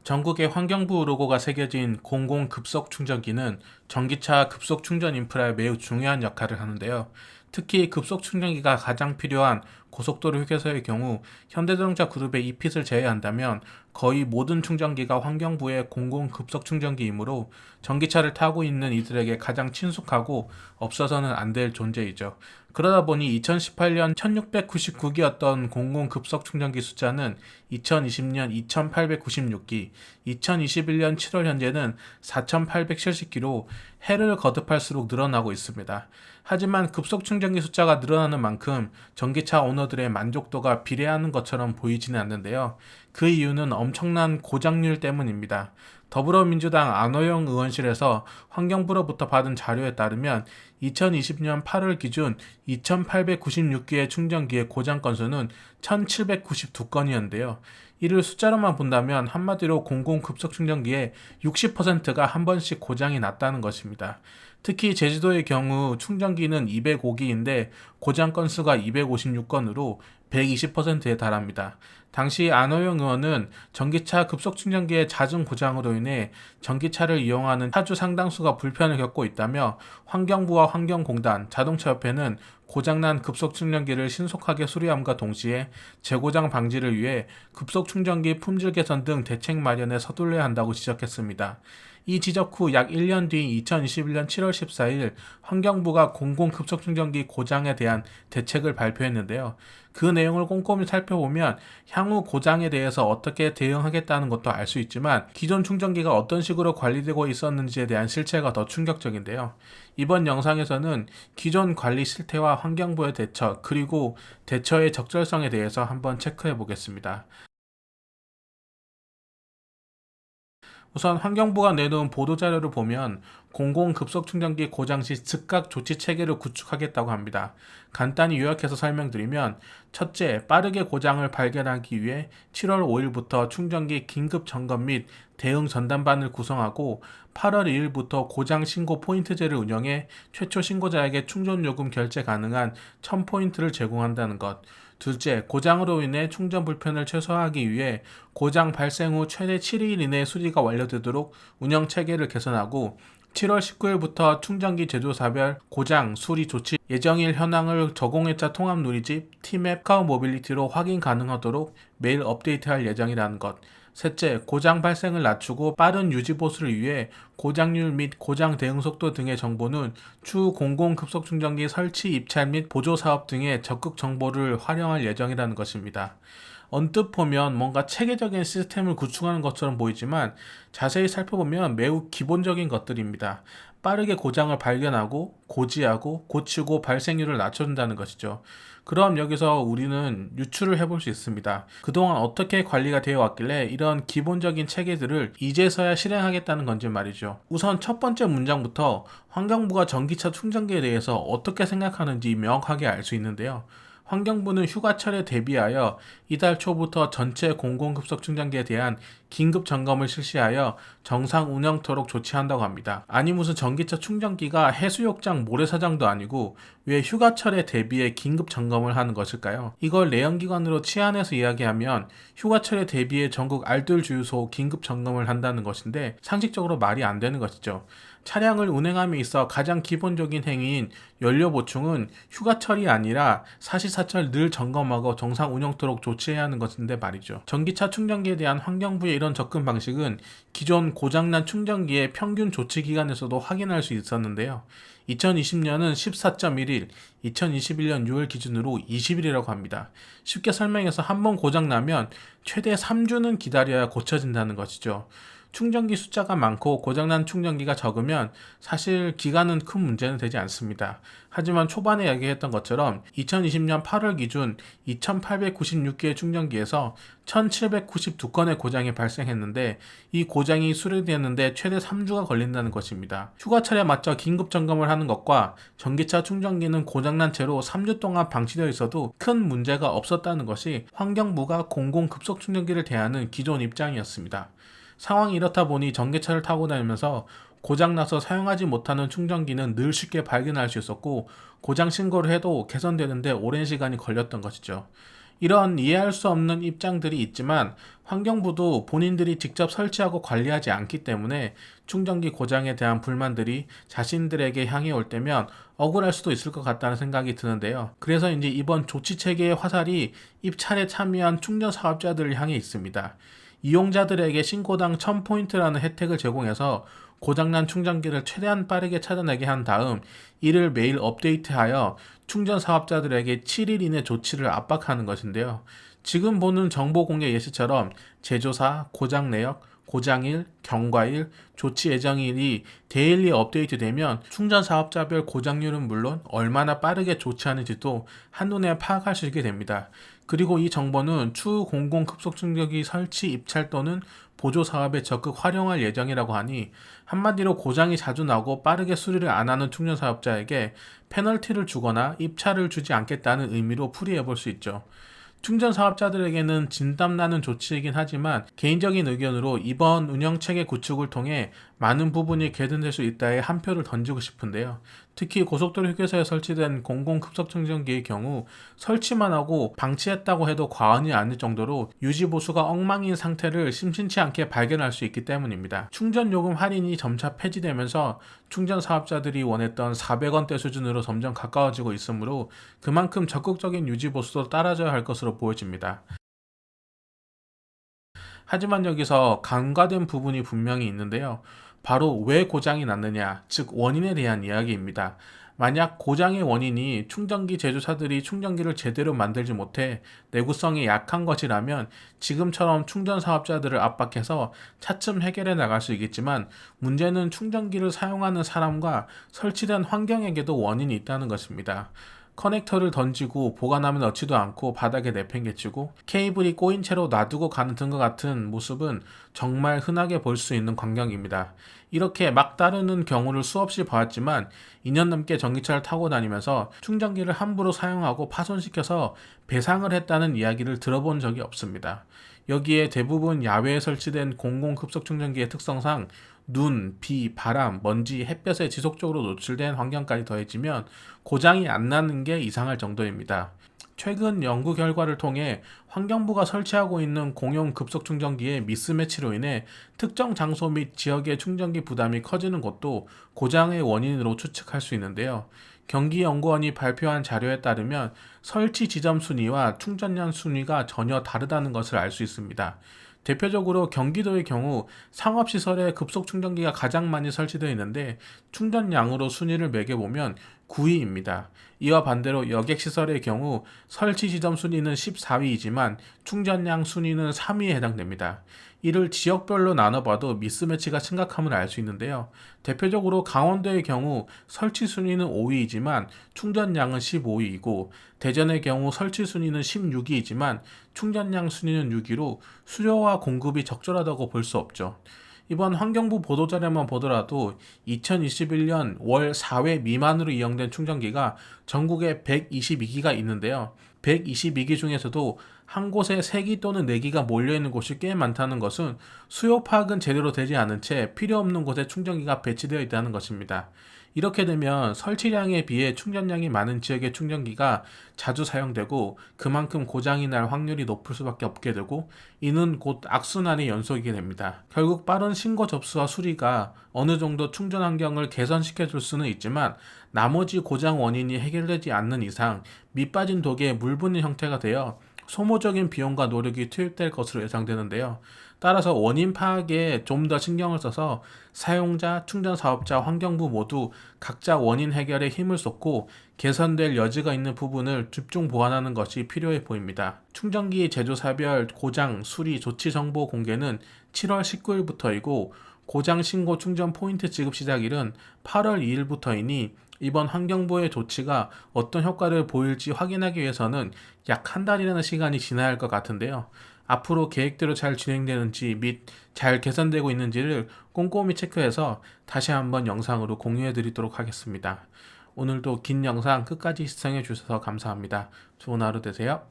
전국에 환경부 로고가 새겨진 공공 급속 충전기는 전기차 급속 충전 인프라에 매우 중요한 역할을 하는데요. 특히 급속 충전기가 가장 필요한 고속도로 휴게소의 경우 현대자동차 그룹의 이핏을 제외한다면 거의 모든 충전기가 환경부의 공공 급속 충전기이므로 전기차를 타고 있는 이들에게 가장 친숙하고 없어서는 안 될 존재이죠. 그러다 보니 2018년 1699기였던 공공 급속 충전기 숫자는 2020년 2896기, 2021년 7월 현재는 4870기로 해를 거듭할수록 늘어나고 있습니다. 하지만 급속 충전기 숫자가 늘어나는 만큼 전기차 오너들의 만족도가 비례하는 것처럼 보이지는 않는데요. 그 이유는 엄청난 고장률 때문입니다. 더불어민주당 안호영 의원실에서 환경부로부터 받은 자료에 따르면 2020년 8월 기준 2896개의 충전기의 고장 건수는 1792건이었는데요. 이를 숫자로만 본다면 한마디로 공공급속 충전기의 60%가 한 번씩 고장이 났다는 것입니다. 특히 제주도의 경우 충전기는 205기인데 고장 건수가 256건으로 120%에 달합니다. 당시 안호영 의원은 전기차 급속 충전기의 잦은 고장으로 인해 전기차를 이용하는 차주 상당수가 불편을 겪고 있다며 환경부와 환경공단, 자동차협회는 고장난 급속 충전기를 신속하게 수리함과 동시에 재고장 방지를 위해 급속 충전기 품질 개선 등 대책 마련에 서둘러야 한다고 지적했습니다. 이 지적 후 약 1년 뒤 2021년 7월 14일 환경부가 공공급속충전기 고장에 대한 대책을 발표했는데요. 그 내용을 꼼꼼히 살펴보면 향후 고장에 대해서 어떻게 대응하겠다는 것도 알 수 있지만 기존 충전기가 어떤 식으로 관리되고 있었는지에 대한 실체가 더 충격적인데요. 이번 영상에서는 기존 관리 실태와 환경부의 대처 그리고 대처의 적절성에 대해서 한번 체크해 보겠습니다. 우선 환경부가 내놓은 보도자료를 보면 공공급속충전기 고장 시 즉각 조치 체계를 구축하겠다고 합니다. 간단히 요약해서 설명드리면 첫째, 빠르게 고장을 발견하기 위해 7월 5일부터 충전기 긴급 점검 및 대응 전담반을 구성하고 8월 2일부터 고장 신고 포인트제를 운영해 최초 신고자에게 충전 요금 결제 가능한 1000포인트를 제공한다는 것. 둘째, 고장으로 인해 충전 불편을 최소화하기 위해 고장 발생 후 최대 7일 이내 수리가 완료되도록 운영 체계를 개선하고 7월 19일부터 충전기 제조사별 고장, 수리 조치 예정일 현황을 저공해자 통합 누리집, 티맵, 카카오 모빌리티로 확인 가능하도록 매일 업데이트할 예정이라는 것. 셋째, 고장 발생을 낮추고 빠른 유지 보수를 위해 고장률 및 고장 대응 속도 등의 정보는 추후 공공급속충전기 설치 입찰 및 보조 사업 등의 적극 정보를 활용할 예정이라는 것입니다. 언뜻 보면 뭔가 체계적인 시스템을 구축하는 것처럼 보이지만 자세히 살펴보면 매우 기본적인 것들입니다. 빠르게 고장을 발견하고 고지하고 고치고 발생률을 낮춰준다는 것이죠. 그럼 여기서 우리는 유추를 해볼 수 있습니다. 그동안 어떻게 관리가 되어 왔길래 이런 기본적인 체계들을 이제서야 실행하겠다는 건지 말이죠. 우선 첫 번째 문장부터 환경부가 전기차 충전기에 대해서 어떻게 생각하는지 명확하게 알 수 있는데요. 환경부는 휴가철에 대비하여 이달 초부터 전체 공공급속 충전기에 대한 긴급 점검을 실시하여 정상 운영토록 조치한다고 합니다. 아니 무슨 전기차 충전기가 해수욕장 모래사장도 아니고 왜 휴가철에 대비해 긴급 점검을 하는 것일까요? 이걸 내연기관으로 치안해서 이야기하면 휴가철에 대비해 전국 알뜰 주유소 긴급 점검을 한다는 것인데 상식적으로 말이 안 되는 것이죠. 차량을 운행함에 있어 가장 기본적인 행위인 연료 보충은 휴가철이 아니라 사시사철 늘 점검하고 정상 운영토록 조치해야 하는 것인데 말이죠. 전기차 충전기에 대한 환경부의 이런 접근 방식은 기존 고장난 충전기의 평균 조치 기간에서도 확인할 수 있었는데요. 2020년은 14.1일, 2021년 6월 기준으로 20일이라고 합니다. 쉽게 설명해서 한 번 고장나면 최대 3주는 기다려야 고쳐진다는 것이죠. 충전기 숫자가 많고 고장난 충전기가 적으면 사실 기간은 큰 문제는 되지 않습니다. 하지만 초반에 얘기했던 것처럼 2020년 8월 기준 2896개의 충전기에서 1792건의 고장이 발생했는데 이 고장이 수리되는데 최대 3주가 걸린다는 것입니다. 휴가철에 맞춰 긴급 점검을 하는 것과 전기차 충전기는 고장난 채로 3주 동안 방치되어 있어도 큰 문제가 없었다는 것이 환경부가 공공급속 충전기를 대하는 기존 입장이었습니다. 상황이 이렇다 보니 전기차를 타고 다니면서 고장나서 사용하지 못하는 충전기는 늘 쉽게 발견할 수 있었고 고장 신고를 해도 개선되는데 오랜 시간이 걸렸던 것이죠. 이런 이해할 수 없는 입장들이 있지만 환경부도 본인들이 직접 설치하고 관리하지 않기 때문에 충전기 고장에 대한 불만들이 자신들에게 향해 올 때면 억울할 수도 있을 것 같다는 생각이 드는데요. 그래서 이제 이번 조치 체계의 화살이 입찰에 참여한 충전 사업자들을 향해 있습니다. 이용자들에게 신고당 1000포인트라는 혜택을 제공해서 고장난 충전기를 최대한 빠르게 찾아내게 한 다음 이를 매일 업데이트하여 충전 사업자들에게 7일 이내 조치를 압박하는 것인데요. 지금 보는 정보 공개 예시처럼 제조사, 고장 내역, 고장일, 경과일, 조치 예정일이 데일리 업데이트 되면 충전 사업자별 고장률은 물론 얼마나 빠르게 조치하는지도 한눈에 파악할 수 있게 됩니다. 그리고 이 정보는 추후 공공 급속 충전기 설치 입찰 또는 보조 사업에 적극 활용할 예정이라고 하니 한마디로 고장이 자주 나고 빠르게 수리를 안 하는 충전 사업자에게 페널티를 주거나 입찰을 주지 않겠다는 의미로 풀이해 볼 수 있죠. 충전 사업자들에게는 진땀나는 조치이긴 하지만 개인적인 의견으로 이번 운영체계 구축을 통해 많은 부분이 개선될 수 있다에 한 표를 던지고 싶은데요. 특히 고속도로 휴게소에 설치된 공공급속충전기의 경우 설치만 하고 방치했다고 해도 과언이 아닐 정도로 유지보수가 엉망인 상태를 심심치 않게 발견할 수 있기 때문입니다. 충전요금 할인이 점차 폐지되면서 충전 사업자들이 원했던 400원대 수준으로 점점 가까워지고 있으므로 그만큼 적극적인 유지보수도 따라져야 할 것으로 보여집니다. 하지만 여기서 간과된 부분이 분명히 있는데요. 바로 왜 고장이 났느냐, 즉 원인에 대한 이야기입니다. 만약 고장의 원인이 충전기 제조사들이 충전기를 제대로 만들지 못해 내구성이 약한 것이라면 지금처럼 충전 사업자들을 압박해서 차츰 해결해 나갈 수 있겠지만 문제는 충전기를 사용하는 사람과 설치된 환경에게도 원인이 있다는 것입니다. 커넥터를 던지고 보관함에 넣지도 않고 바닥에 내팽개치고 케이블이 꼬인 채로 놔두고 가는 등과 같은 모습은 정말 흔하게 볼 수 있는 광경입니다. 이렇게 막 따르는 경우를 수없이 보았지만 2년 넘게 전기차를 타고 다니면서 충전기를 함부로 사용하고 파손시켜서 배상을 했다는 이야기를 들어본 적이 없습니다. 여기에 대부분 야외에 설치된 공공급속 충전기의 특성상 눈, 비, 바람, 먼지, 햇볕에 지속적으로 노출된 환경까지 더해지면 고장이 안 나는 게 이상할 정도입니다. 최근 연구 결과를 통해 환경부가 설치하고 있는 공용 급속 충전기의 미스매치로 인해 특정 장소 및 지역의 충전기 부담이 커지는 것도 고장의 원인으로 추측할 수 있는데요. 경기연구원이 발표한 자료에 따르면 설치 지점 순위와 충전량 순위가 전혀 다르다는 것을 알 수 있습니다. 대표적으로 경기도의 경우 상업시설에 급속 충전기가 가장 많이 설치되어 있는데 충전량으로 순위를 매겨보면 9위입니다. 이와 반대로 여객시설의 경우 설치 지점 순위는 14위이지만 충전량 순위는 3위에 해당됩니다. 이를 지역별로 나눠봐도 미스매치가 심각함을 알 수 있는데요. 대표적으로 강원도의 경우 설치 순위는 5위이지만 충전량은 15위이고 대전의 경우 설치 순위는 16위이지만 충전량 순위는 6위로 수요와 공급이 적절하다고 볼 수 없죠. 이번 환경부 보도자료만 보더라도 2021년 월 4회 미만으로 이용된 충전기가 전국에 122기가 있는데요. 122기 중에서도 한 곳에 3기 또는 4기가 몰려있는 곳이 꽤 많다는 것은 수요 파악은 제대로 되지 않은 채 필요 없는 곳에 충전기가 배치되어 있다는 것입니다. 이렇게 되면 설치량에 비해 충전량이 많은 지역의 충전기가 자주 사용되고 그만큼 고장이 날 확률이 높을 수밖에 없게 되고 이는 곧 악순환의 연속이게 됩니다. 결국 빠른 신고 접수와 수리가 어느 정도 충전 환경을 개선시켜 줄 수는 있지만 나머지 고장 원인이 해결되지 않는 이상 밑빠진 독에 물 붓는 형태가 되어 소모적인 비용과 노력이 투입될 것으로 예상되는데요. 따라서 원인 파악에 좀 더 신경을 써서 사용자, 충전 사업자, 환경부 모두 각자 원인 해결에 힘을 쏟고 개선될 여지가 있는 부분을 집중 보완하는 것이 필요해 보입니다. 충전기 제조사별 고장, 수리, 조치 정보 공개는 7월 19일부터이고 고장 신고 충전 포인트 지급 시작일은 8월 2일부터이니 이번 환경부의 조치가 어떤 효과를 보일지 확인하기 위해서는 약 한 달이라는 시간이 지나야 할 것 같은데요. 앞으로 계획대로 잘 진행되는지 및 잘 개선되고 있는지를 꼼꼼히 체크해서 다시 한번 영상으로 공유해 드리도록 하겠습니다. 오늘도 긴 영상 끝까지 시청해 주셔서 감사합니다. 좋은 하루 되세요.